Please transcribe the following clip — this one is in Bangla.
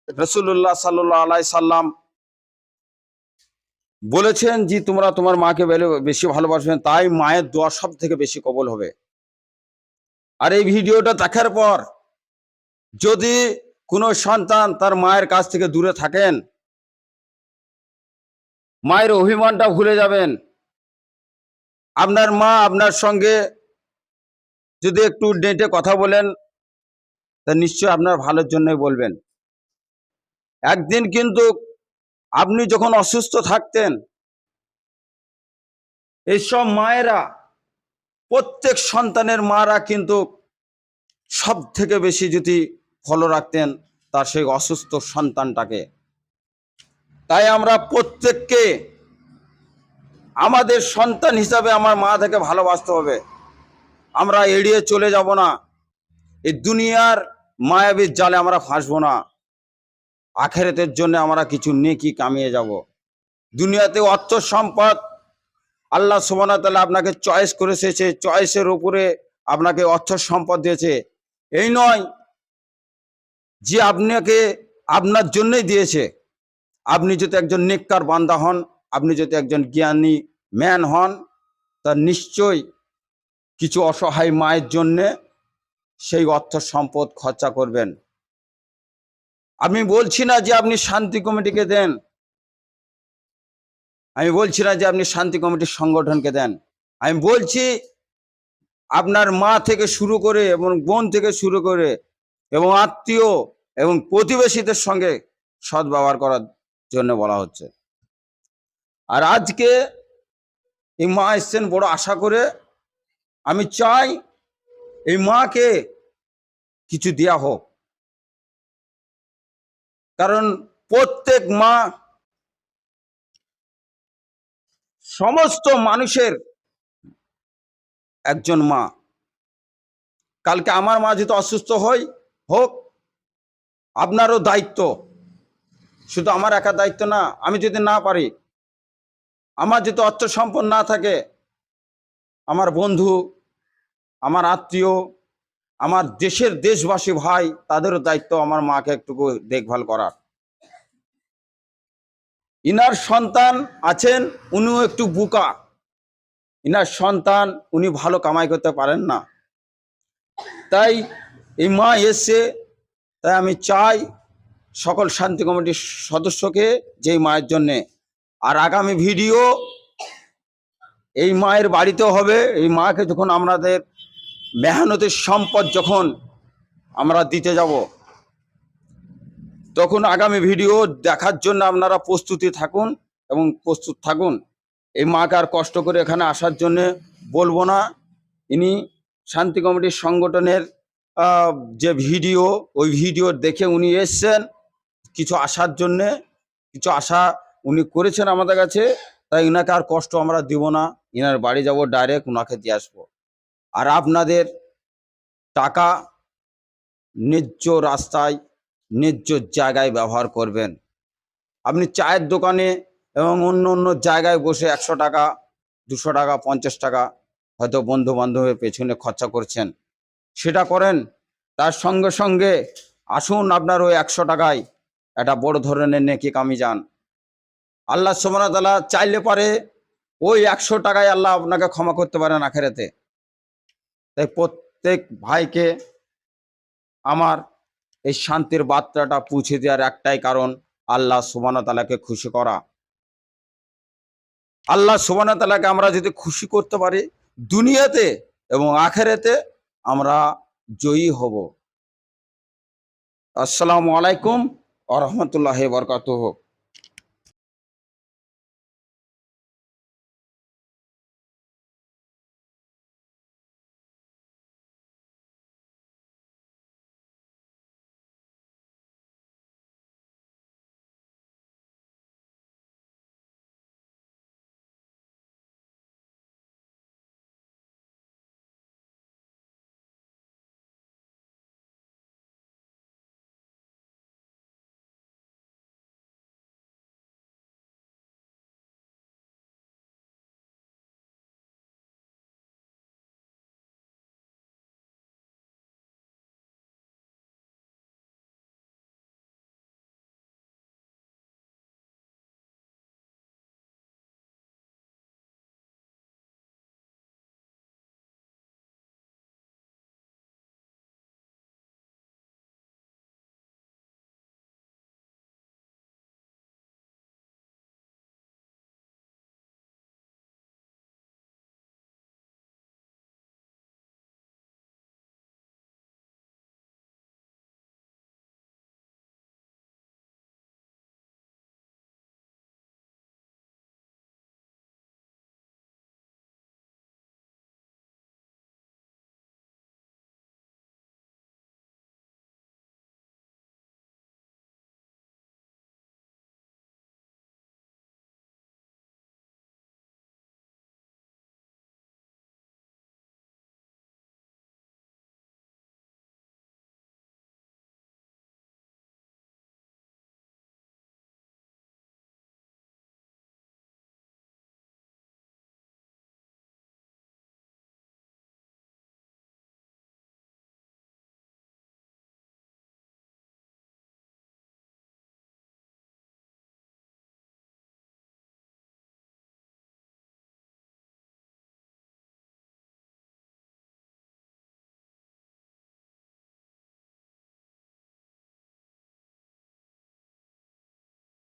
রাসূলুল্লাহ সাল্লাল্লাহু আলাইহি সাল্লাম বলেছেন যে তোমরা তোমার মাকে বেশি ভালোবাসবেন, তাই মায়ের দোয়া সব থেকে বেশি কবুল হবে। আর এই ভিডিওটা দেখার পর যদি কোনো সন্তান তার মায়ের কাছ থেকে দূরে থাকেন, মায়ের অভিমানটা ভুলে যাবেন। আপনার মা আপনার সঙ্গে যদি একটু ডেটে কথা বলেন, তা নিশ্চয়ই আপনার ভালোর জন্যই বলবেন। একদিন কিন্তু আপনি যখন অসুস্থ থাকতেন, এইসব মায়েরা, প্রত্যেক সন্তানের মারা কিন্তু সব থেকে বেশি যদি ফলো রাখতেন তার সেই অসুস্থ সন্তানটাকে। তাই আমরা প্রত্যেককে আমাদের সন্তান হিসাবে আমার মা থেকে ভালোবাসতে হবে। আমরা এড়িয়ে চলে যাব না, এই দুনিয়ার মায়াবীর জালে আমরা ফাঁসবো না। আখিরাতের জন্য আমরা কিছু নেকি কামিয়ে যাব। দুনিয়াতে অর্থ সম্পদ আল্লাহ সুবহানাহু ওয়া তাআলা আপনাকে চয়েস করেছে, সেই চয়েসের উপরে আপনাকে অর্থ সম্পদ দিয়েছে। এই নয় যে আপনাকে আপনার জন্যই দিয়েছে। আপনি যদি একজন নেককার বান্দা হন, আপনি যদি একজন জ্ঞানী ম্যান হন, তা নিশ্চয়ই কিছু অসহায় মায়ের জন্যে সেই অর্থ সম্পদ খরচা করবেন। আমি বলছি না যে আপনি শান্তি কমিটিকে দেন, আমি বলছি না যে আপনি শান্তি কমিটির সংগঠনকে দেন। আমি বলছি আপনার মা থেকে শুরু করে এবং বোন থেকে শুরু করে এবং আত্মীয় এবং প্রতিবেশীদের সঙ্গে সদ্ব্যবহার করার জন্য বলা হচ্ছে। আর আজকে এই মা এসছেন বড় আশা করে। আমি চাই এই মাকে কিছু দেয়া হোক, কারণ প্রত্যেক মা সমস্ত মানুষের একজন মা। কালকে আমার মা যদি অসুস্থ হোক, আপনারও দায়িত্ব, শুধু আমার একা দায়িত্ব না। আমি যদি না পারি, আমার যদি অর্থ সম্পদ না থাকে, আমার বন্ধু, আমার আত্মীয়, আমার দেশবাসী ভাই, তাদেরও দায়িত্ব আমার মাকে একটু দেখভাল করার। ইনার সন্তান আছেন, উনিও একটু বোকা। ইনার সন্তান, উনি ভালো কামাই করতে পারেন না। তাই এই মা এসছে, তাই আমি চাই সকল শান্তি কমিটির সদস্যকে যে মায়ের জন্যে। আর আগামী ভিডিও এই মায়ের বাড়িতেও হবে। এই মাকে যখন আমাদের মেহনতের সম্পদ যখন আমরা দিতে যাব, তখন আগামী ভিডিও দেখার জন্য আপনারা প্রস্তুতি থাকুন এবং প্রস্তুত থাকুন। এই মাকে আর কষ্ট করে এখানে আসার জন্য বলবো না। ইনি শান্তি কমিটির সংগঠনের যে ভিডিও, ওই ভিডিও দেখে উনি এসছেন কিছু আসার জন্যে, কিছু আশা উনি করেছেন আমাদের কাছে। তাই ইনাকে আর কষ্ট আমরা দিব না, ইনার বাড়ি যাব, ডাইরেক্ট ওনাকে দিয়ে আসবো। আর আপনাদের টাকা ন্যায্য রাস্তায়, ন্যায্য জায়গায় ব্যবহার করবেন। আপনি চায়ের দোকানে এবং অন্য জায়গায় বসে 100 টাকা, 200 টাকা, 50 টাকা হয়তো বন্ধু বান্ধবের পেছনে খরচা করছেন, সেটা করেন। তার সঙ্গে সঙ্গে আসুন আপনার ওই 100 টাকায় একটা বড় ধরনের নেকি কামি যান। আল্লাহ সুবহানাহু ওয়া তাআলা চাইলে পারে ওই 100 টাকায় আল্লাহ আপনাকে ক্ষমা করতে পারেন আখিরাতে। তাই প্রত্যেক ভাইকে আমার এই শান্তির বার্তাটা পৌঁছে দেওয়ার একটাই কারণ, আল্লাহ সুবহানাহু ওয়া তাআলাকে খুশি করা। আল্লাহ সুবহানাহু ওয়া তাআলাকে আমরা যদি খুশি করতে পারি দুনিয়াতে এবং আখিরাতে, আমরা জয়ী হব। আসসালামু আলাইকুম ওয়া রাহমাতুল্লাহি ওয়া বারাকাতুহু।